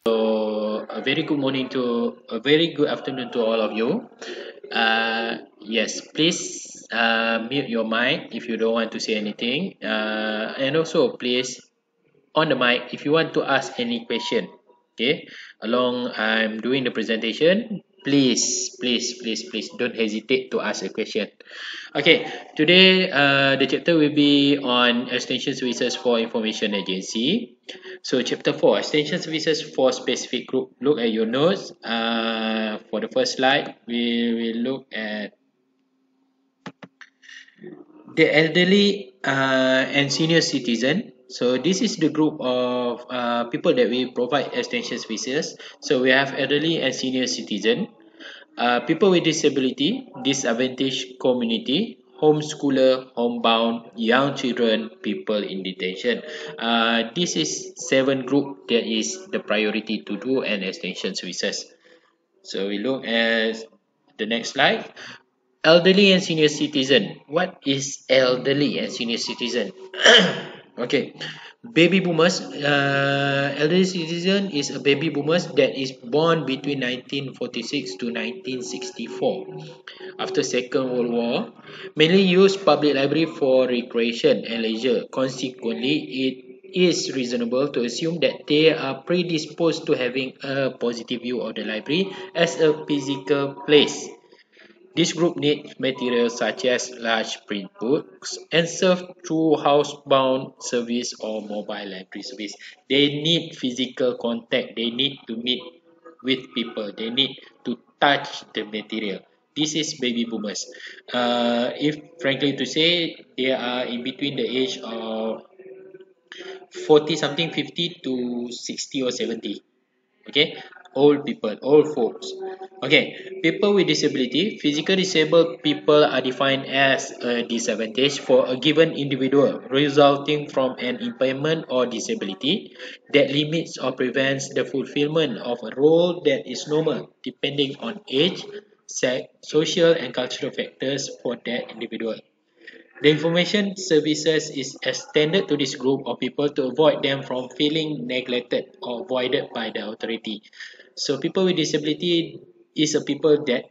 A very good morning to a very good afternoon to all of you. Yes, please mute your mic if you don't want to say anything. And also, please on the mic if you want to ask any question. Okay, along I'm doing the presentation. Please don't hesitate to ask a question. Okay, today the chapter will be on extension services for information agency. So chapter 4, extension services for specific group. Look at your notes. For the first slide, we will look at the elderly and senior citizen. So this is the group of people that we provide extension services. So we have elderly and senior citizen. People with disability, disadvantaged community, homeschooler, homebound, young children, people in detention. This is seven group that is the priority to do an extension services. So we look at the next slide. Elderly and senior citizen. What is elderly and senior citizen? Okay, baby boomers. Elderly citizen is a baby boomers that is born between 1946 to 1964. After Second World War, mainly used public library for recreation and leisure. Consequently, it is reasonable to assume that they are predisposed to having a positive view of the library as a physical place. This group needs materials such as large print books and serve through housebound service or mobile library service. They need physical contact. They need to meet with people. They need to touch the material. This is baby boomers. If frankly to say, they are in between the age of 40 something, 50 to 60 or 70. Okay, old people, old folks. Okay, people with disability. Physical disabled people are defined as a disadvantage for a given individual resulting from an impairment or disability that limits or prevents the fulfillment of a role that is normal depending on age, sex, social and cultural factors for that individual. The information services is extended to this group of people to avoid them from feeling neglected or avoided by the authority. So people with disability is a people that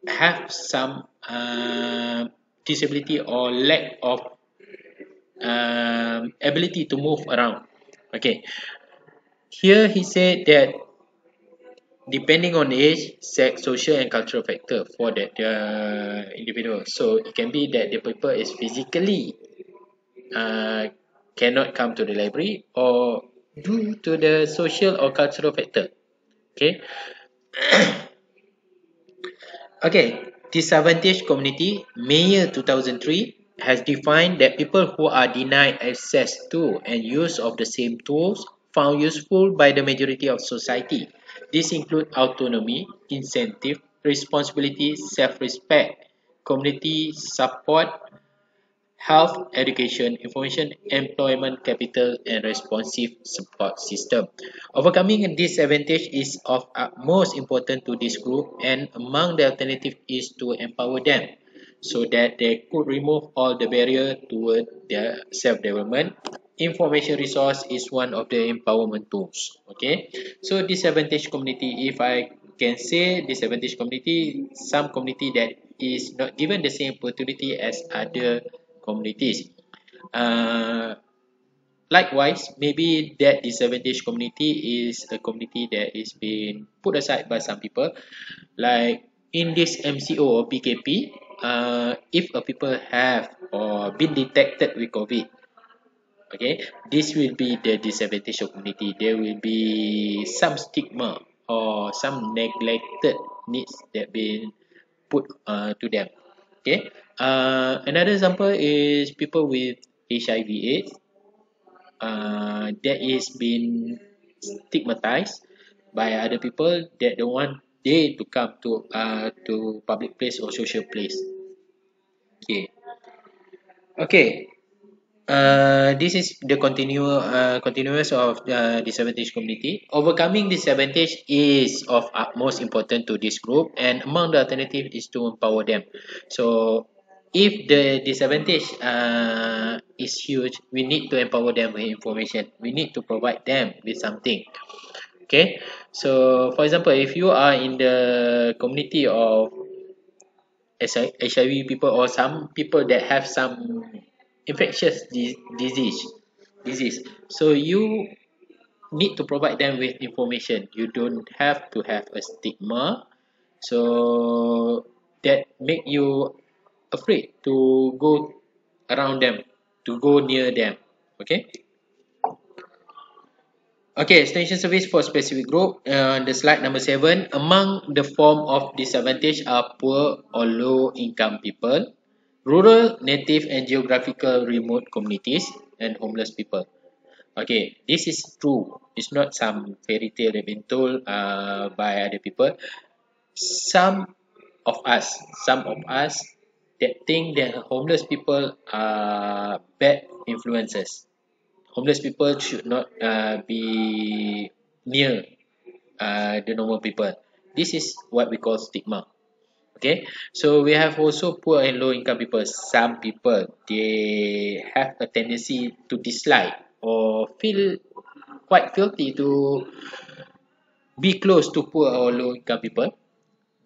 have some disability or lack of ability to move around. Okay, here he said that depending on age, sex, social and cultural factor for that individual. So it can be that the people is physically uh, cannot come to the library or due to the social or cultural factor. Okay. Okay. Disadvantaged community, May 2003 has defined that people who are denied access to and use of the same tools found useful by the majority of society. This include autonomy, incentive, responsibility, self-respect, community support, health, education, information, employment, capital, and responsive support system. Overcoming a disadvantage is of utmost importance to this group, and among the alternatives is to empower them so that they could remove all the barrier toward their self-development. Information resource is one of the empowerment tools. Okay, so disadvantaged community, if I can say disadvantaged community, some community that is not given the same opportunity as other communities. Uh, Likewise, maybe that disadvantaged community is a community that is being put aside by some people. Like in this MCO or PKP, if a people have or been detected with COVID, okay, this will be the disadvantaged community. There will be some stigma or some neglected needs that been put to them. Okay. Another example is people with HIV/AIDS that is being stigmatized by other people that don't want they to come to public place or social place. Okay. Okay. This is the continuous of disadvantaged community. Overcoming disadvantage is of utmost importance to this group, and among the alternative is to empower them. So, if the disadvantage is huge, we need to empower them with information. We need to provide them with something. Okay, so for example, if you are in the community of HIV people or some people that have some infectious disease, so you need to provide them with information. You don't have to have a stigma, so that make you afraid to go around them, to go near them. Okay. Okay, extension service for specific group. The slide number 7. Among the form of disadvantage are poor or low income people, rural, native and geographical remote communities, and homeless people. Okay, this is true. It's not some fairy tale that been told by other people. Some some of us that think that homeless people are bad influences. Homeless people should not be near the normal people. This is what we call stigma. Okay, so we have also poor and low income people. Some people they have a tendency to dislike or feel quite filthy to be close to poor or low income people.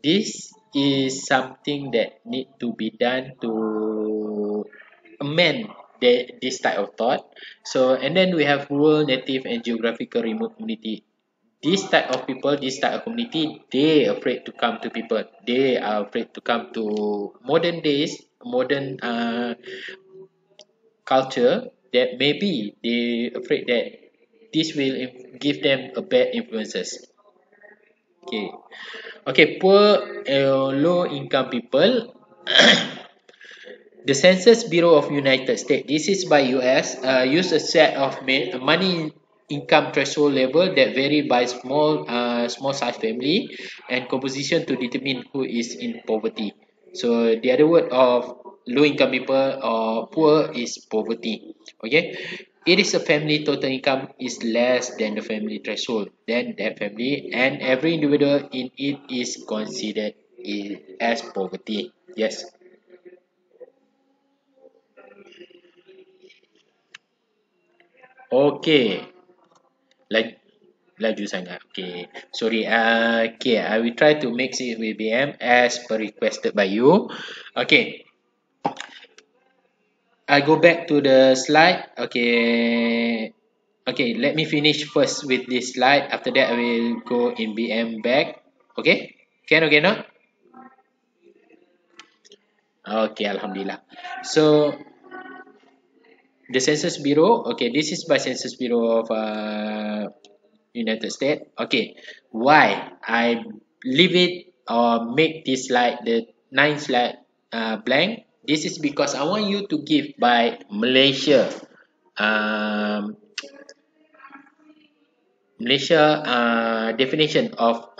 This is something that need to be done to amend this type of thought. So, and then we have rural, native, and geographical remote community. This type of people, this type of community, they afraid to come to people. They are afraid to come to modern days, modern culture. That maybe they afraid that this will give them a bad influences. Okay, okay, poor low income people. The Census Bureau of United States, this is by US, use a set of money income threshold level that vary by small size family and composition to determine who is in poverty. So the other word of low income people or poor is poverty. Okay, it is a family total income is less than the family threshold. Then that family and every individual in it is considered as poverty. Yes. Okay. Like laju sangat. Okay. Sorry. Okay. I will try to mix it with BM as per requested by you. Okay. I go back to the slide. Okay. Okay. Let me finish first with this slide. After that, I will go in BM back. Okay. Can okay not? Okay. Alhamdulillah. So the Census Bureau. Okay. This is by Census Bureau of United States. Okay, why I leave it or make this slide the ninth slide blank? This is because I want you to give by Malaysia, um, Malaysia definition of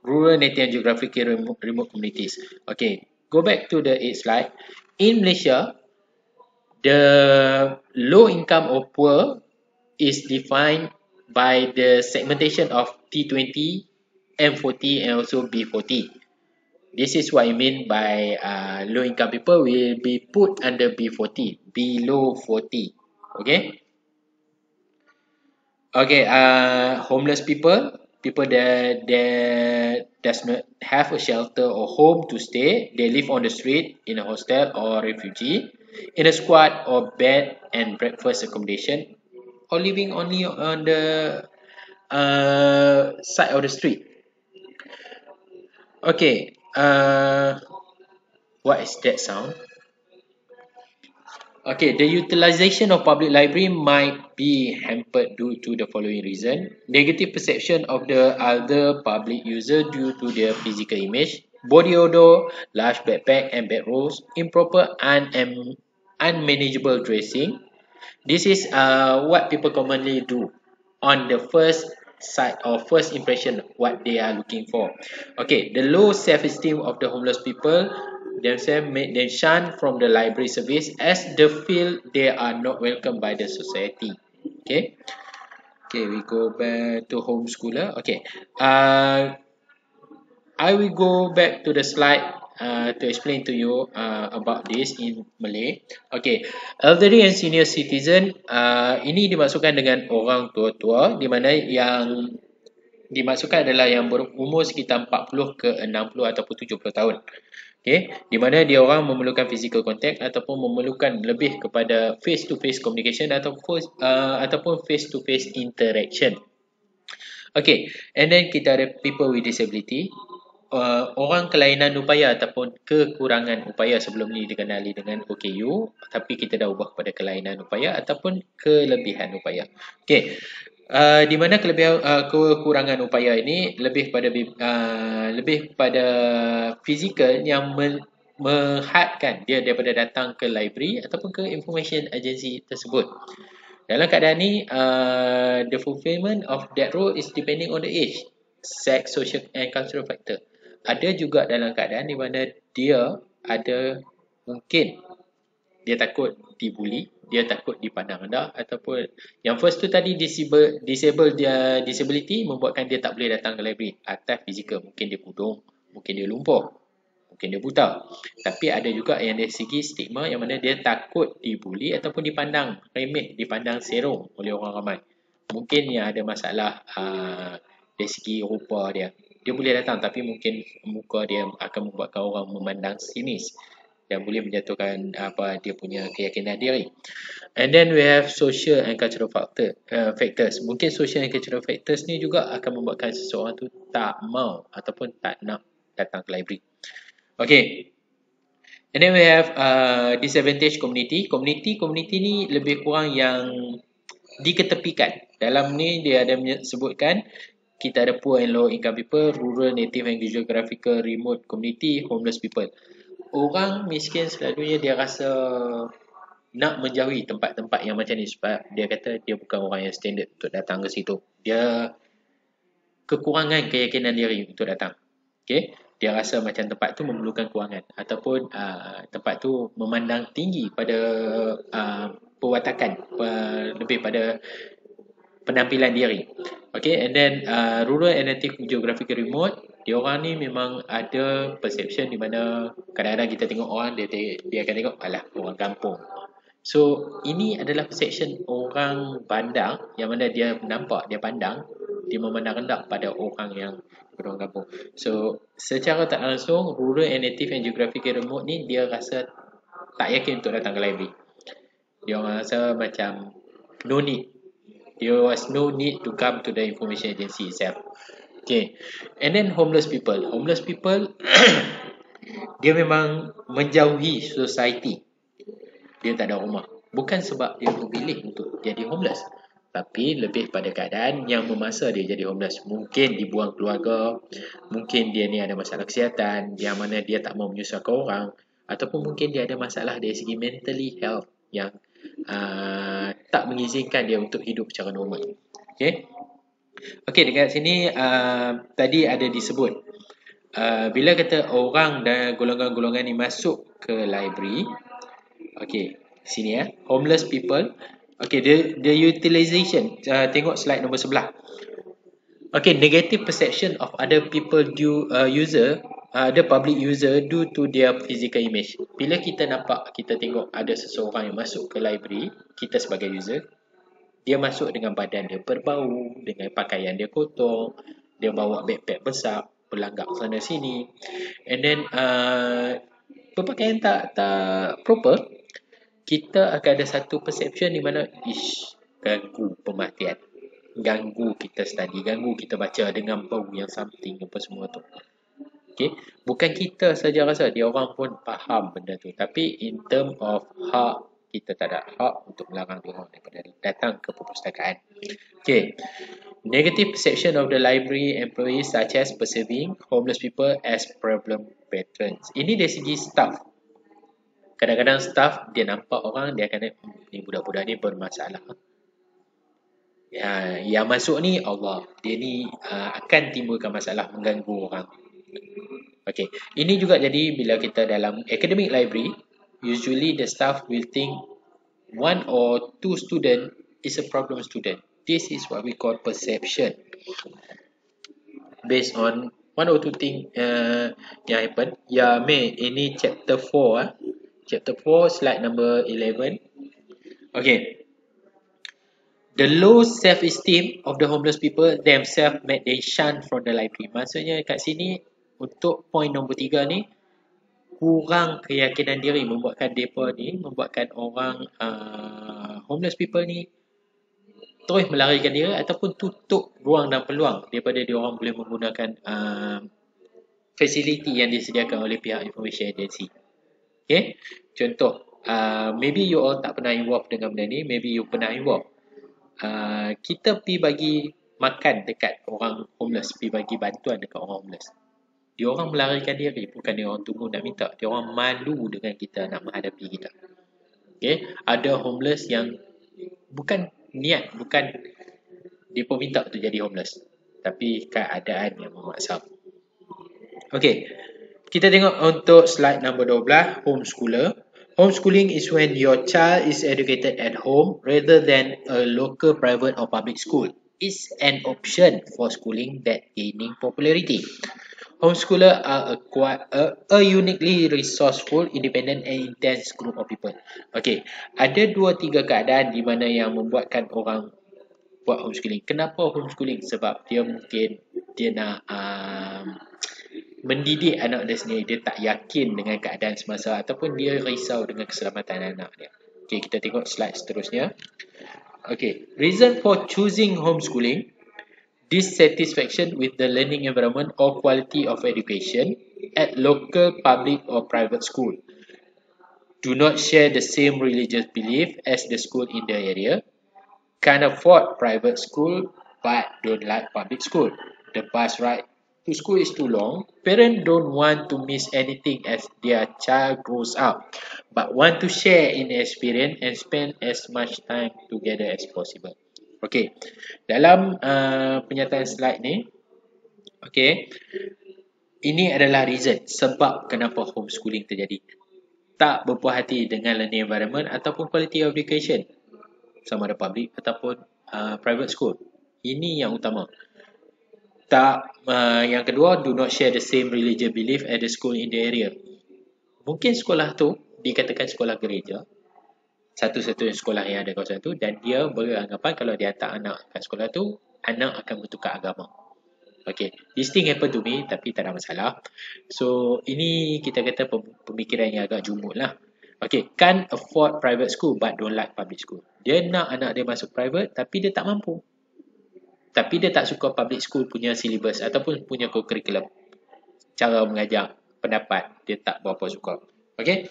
rural, native, and geographical remote communities. Okay, go back to the eighth slide. In Malaysia, the low income or poor is defined by the segmentation of T20, M40, and also B40. This is what I mean by low income people will be put under B40, below 40. Okay. Okay. Homeless people, people that does not have a shelter or home to stay. They live on the street, in a hostel or refugee, in a squat or bed and breakfast accommodation, or living only on the side of the street. Okay. What is that sound? Okay, the utilization of public library might be hampered due to the following reason. Negative perception of the other public user due to their physical image, body odor, large backpack and bedrolls, improper and unmanageable dressing. This is what people commonly do on the first sight or first impression what they are looking for. Okay, the low self-esteem of the homeless people themselves made them shun from the library service as they feel they are not welcome by the society. Okay, okay, we go back to homeschooler. Okay, I will go back to the slide to explain to you about this in Malay. Okay, elderly and senior citizen ini dimaksudkan dengan orang tua-tua, di mana yang dimaksudkan adalah yang berumur sekitar 40 ke 60 ataupun 70 tahun. Okay, di mana dia orang memerlukan physical contact ataupun memerlukan lebih kepada face to face communication ataupun face to face interaction. Okay, and then kita ada people with disability, orang kelainan upaya ataupun kekurangan upaya. Sebelum ni dikenali dengan OKU, tapi kita dah ubah kepada kelainan upaya ataupun kelebihan upaya. Okay, di mana kekurangan upaya ini lebih pada fizikal yang menghadkan dia daripada datang ke library ataupun ke information agency tersebut. Dalam keadaan ni, the fulfillment of that role is depending on the age, sex, social and cultural factor. Ada juga dalam keadaan di mana dia ada mungkin dia takut dibuli, dia takut dipandang rendah, ataupun yang first tu tadi disability membuatkan dia tak boleh datang ke library. Atas fizikal, mungkin dia kudung, mungkin dia lumpuh, mungkin dia buta. Tapi ada juga yang dari segi stigma yang mana dia takut dibuli ataupun dipandang remeh, dipandang serong oleh orang ramai. Mungkin yang ada masalah dari segi rupa dia. Dia boleh datang tapi mungkin muka dia akan membuatkan orang memandang sinis dan boleh menjatuhkan dia punya keyakinan diri. And then we have social and cultural factors. Mungkin social and cultural factors ni juga akan membuatkan seseorang tu tak mau ataupun tak nak datang ke library. Okay, and then we have disadvantage community. Community ni lebih kurang yang diketepikan. Dalam ni dia ada sebutkan kita ada poor and low income people, rural, native and geographical remote community, homeless people. Orang miskin selalunya dia rasa nak menjauhi tempat-tempat yang macam ni sebab dia kata dia bukan orang yang standard untuk datang ke situ. Dia kekurangan keyakinan diri untuk datang. Okay, dia rasa macam tempat tu memerlukan kewangan ataupun tempat tu memandang tinggi pada perwatakan, lebih pada penampilan diri. Okay, and then rural and native geographical remote, dia orang ni memang ada perception di mana kadang-kadang kita tengok orang dia akan tengok alah orang kampung. So ini adalah perception orang pandang yang mana dia nampak, dia pandang, dia memandang rendah pada orang yang orang kampung. So secara tak langsung rural and native and geographical remote ni dia rasa tak yakin untuk datang ke library. Dia orang rasa macam no need. There was no need to come to the information agency itself. Okay, and then homeless people. Homeless people dia memang menjauhi society. Dia tak ada rumah. Bukan sebab dia memilih untuk jadi homeless, tapi lebih pada keadaan yang memaksa dia jadi homeless. Mungkin dibuang keluarga, mungkin dia ni ada masalah kesihatan yang mana dia tak mau menyusahkan orang, ataupun mungkin dia ada masalah dari segi mentally health yang tak mengizinkan dia untuk hidup secara normal. Okay, dekat sini tadi ada disebut bila kata orang dan golongan-golongan ni masuk ke library. Okay, sini homeless people. Okay, the utilization, tengok slide nombor 11. Okay, negative perception of other people the public user due to their physical image. Bila kita nampak, kita tengok ada seseorang yang masuk ke library, kita sebagai user, dia masuk dengan badan dia berbau, dengan pakaian dia kotor, dia bawa backpack besar, berlanggak sana sini, and then berpakaian tak proper, kita akan ada satu perception di mana ganggu pemerhatian, ganggu kita study, ganggu kita baca dengan bau yang something apa semua tu. Okay, bukan kita saja rasa, dia orang pun faham benda tu, tapi in term of hak, kita tak ada hak untuk melarang dia orang daripada datang ke perpustakaan. Okay, negative perception of the library employees such as perceiving homeless people as problem patrons. Ini dari segi staff. Kadang-kadang staff dia nampak orang, dia akan ni budak-budak ni bermasalah. Yang masuk ni Allah, dia ni akan timbulkan masalah, mengganggu orang. Okay, ini juga jadi bila kita dalam academic library, usually the staff will think one or two student is a problem student. This is what we call perception based on one or two thing yang happen. Ya, May, ini chapter 4 Chapter 4, slide number 11. Okay. The low self-esteem of the homeless people themselves made them shun from the library. Maksudnya kat sini, untuk point nombor 3 ni, kurang keyakinan diri membuatkan orang homeless people ni terus melarikan diri ataupun tutup ruang dan peluang daripada diorang boleh menggunakan fasiliti yang disediakan oleh pihak information agency. Okay, contoh, maybe you all tak pernah involve dengan benda ni, maybe you pernah involve. Kita pergi bagi makan dekat orang homeless, pergi bagi bantuan dekat orang homeless. Diorang melarikan diri, bukan diorang tunggu nak minta. Diorang malu dengan kita nak menghadapi kita. Okay, ada homeless yang bukan niat, bukan dia pun minta untuk jadi homeless, tapi keadaan yang memaksa. Okay, kita tengok untuk slide number 12, homeschooler. Homeschooling is when your child is educated at home rather than a local private or public school. It's an option for schooling that gaining popularity. Homeschooler are a uniquely resourceful, independent and intense group of people. Okay, ada 2-3 keadaan di mana yang membuatkan orang buat homeschooling. Kenapa homeschooling? Sebab dia mungkin dia nak mendidik anak dia sendiri. Dia tak yakin dengan keadaan semasa ataupun dia risau dengan keselamatan anak dia. Okay, kita tengok slide seterusnya. Okay, reason for choosing homeschooling: dissatisfaction with the learning environment or quality of education at local public or private school. Do not share the same religious belief as the school in the area. Can't afford private school but don't like public school. The bus ride to school is too long. Parents don't want to miss anything as their child grows up, but want to share in experience and spend as much time together as possible. Okay, dalam penyataan slide ni, okay, ini adalah reason, sebab kenapa homeschooling terjadi. Tak berpuas hati dengan learning environment ataupun quality of education, sama ada public ataupun private school. Ini yang utama. Yang kedua, do not share the same religious belief at the school in the area. Mungkin sekolah tu dikatakan sekolah gereja, satu-satunya sekolah yang ada kawasan tu, dan dia beranggapan kalau dia hantar anak kat sekolah tu, anak akan bertukar agama. Okay, this thing happen to me, tapi tak ada masalah. So, ini kita kata pemikiran yang agak jumut lah. Okay, can't afford private school but don't like public school. Dia nak anak dia masuk private, tapi dia tak mampu. Tapi dia tak suka public school punya syllabus ataupun punya curriculum. Cara mengajar, pendapat, dia tak berapa suka. Okay.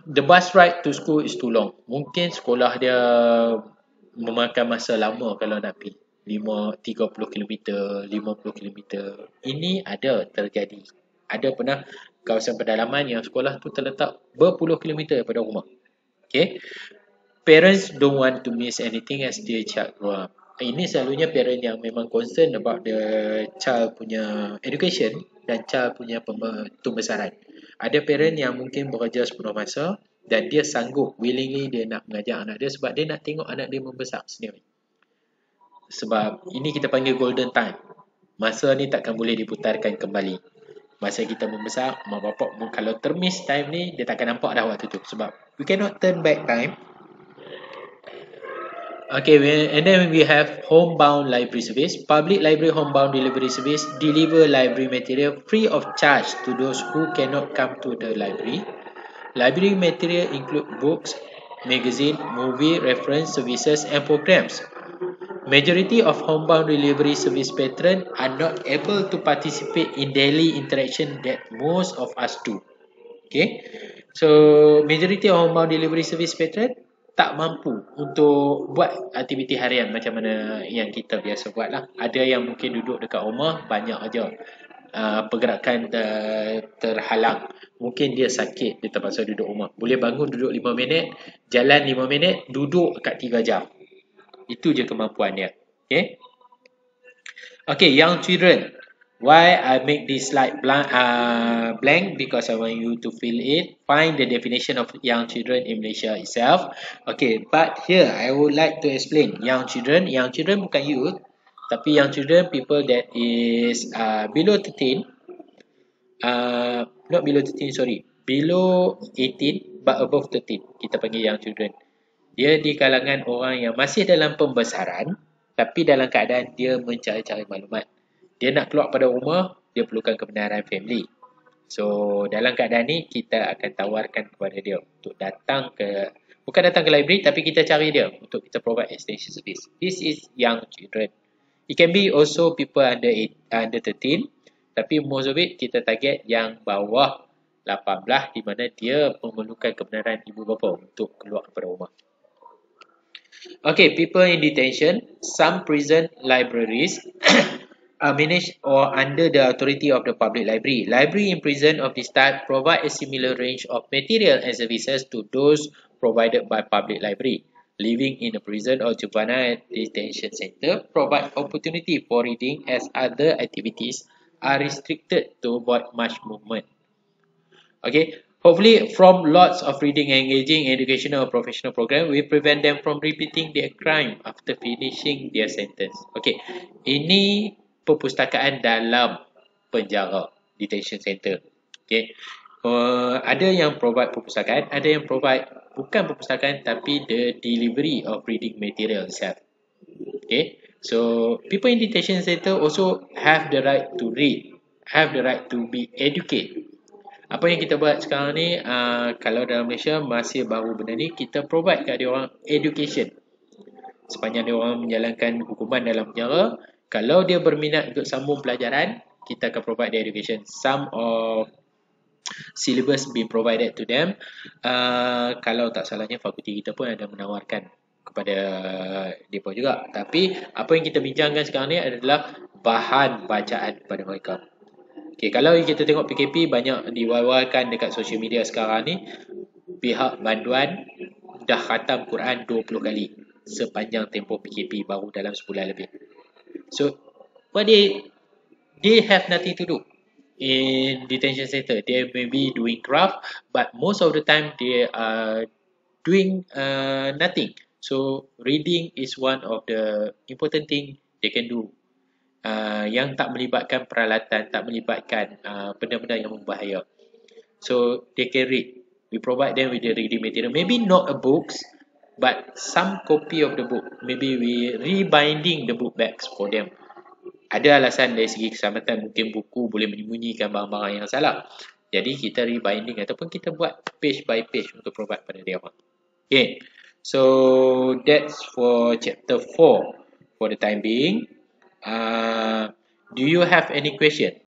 The bus ride to school is too long. Mungkin sekolah dia memakan masa lama kalau nak pergi. 30 km, 50 km. Ini ada terjadi. Ada pernah kawasan pedalaman yang sekolah tu terletak berpuluh kilometer daripada rumah. Okay. Parents don't want to miss anything as their child grow up. Ini selalunya parent yang memang concern about the child punya education dan child punya pembesaran. Ada parent yang mungkin bekerja sepenuh masa dan dia sanggup, willingly dia nak mengajar anak dia sebab dia nak tengok anak dia membesar sendiri. Sebab ini kita panggil golden time. Masa ni takkan boleh diputarkan kembali. Masa kita membesar, mak bapak kalau termiss time ni, dia takkan nampak dah waktu tu. Sebab we cannot turn back time. Okay, and then we have homebound library service. Public library homebound delivery service deliver library material free of charge to those who cannot come to the library. Library material include books, magazine, movie, reference services and programs. Majority of homebound delivery service patrons are not able to participate in daily interaction that most of us do. Okay, so majority of homebound delivery service patrons tak mampu untuk buat aktiviti harian macam mana yang kita biasa buat lah. Ada yang mungkin duduk dekat rumah, banyak aja pergerakan terhalang. Mungkin dia sakit, dia terpaksa duduk rumah. Boleh bangun duduk 5 minit, jalan 5 minit, duduk kat 3 jam. Itu je kemampuan dia. Okay, okay, young children. Why I make this slide blank? Because I want you to fill it. Find the definition of young children in Malaysia itself. Okay, but here I would like to explain young children. Young children bukan youth, Tapi young children, people that is below 13, not below 13, sorry, below 18 but above 13, kita panggil young children. Dia di kalangan orang yang masih dalam pembesaran tapi dalam keadaan dia mencari-cari maklumat. Dia nak keluar pada rumah, dia perlukan kebenaran family. So dalam keadaan ni kita akan tawarkan kepada dia untuk bukan datang ke library, tapi kita cari dia untuk kita provide extension service. This is young children. It can be also people under 13, tapi most of it kita target yang bawah 18 di mana dia memerlukan kebenaran ibu bapa untuk keluar daripada rumah. Okay, people in detention. Some prison libraries are managed or under the authority of the public library. Library in prison of this type provide a similar range of material and services to those provided by public library. Living in a prison or juvenile detention center provide opportunity for reading as other activities are restricted to avoid much movement. Okay. Hopefully, from lots of reading and engaging educational or professional program, we prevent them from repeating their crime after finishing their sentence. Okay, ini perpustakaan dalam penjara, detention center. Okay, ada yang provide perpustakaan, ada yang provide bukan perpustakaan tapi the delivery of reading material itself. Okay, so people in detention center also have the right to read, have the right to be educated. Apa yang kita buat sekarang ni, kalau dalam Malaysia masih baru benda ni, kita provide kat dia orang education. Sepanjang dia orang menjalankan hukuman dalam penjara, kalau dia berminat untuk sambung pelajaran, kita akan provide dia education. Some of syllabus be provided to them. Kalau tak salahnya fakulti kita pun ada menawarkan kepada mereka juga. Tapi apa yang kita bincangkan sekarang ni adalah bahan bacaan kepada mereka. Okay, kalau kita tengok PKP banyak diwar-warkan dekat social media sekarang ni, pihak banduan dah khatam Quran 20 kali sepanjang tempoh PKP baru dalam sebulan lebih. So, what they have nothing to do in detention center. They may be doing craft, but most of the time they are doing nothing. So, reading is one of the important thing they can do. Yang tak melibatkan peralatan, tak melibatkan benda-benda yang membahaya. So, they can read. We provide them with the reading material. Maybe not a books, but some copy of the book. Maybe we rebinding the book bags for them. Ada alasan dari segi keselamatan, mungkin buku boleh menyembunyikan barang-barang yang salah. Jadi, kita rebinding ataupun kita buat page by page untuk provide pada dia. Okay, so that's for chapter 4 for the time being. Do you have any question?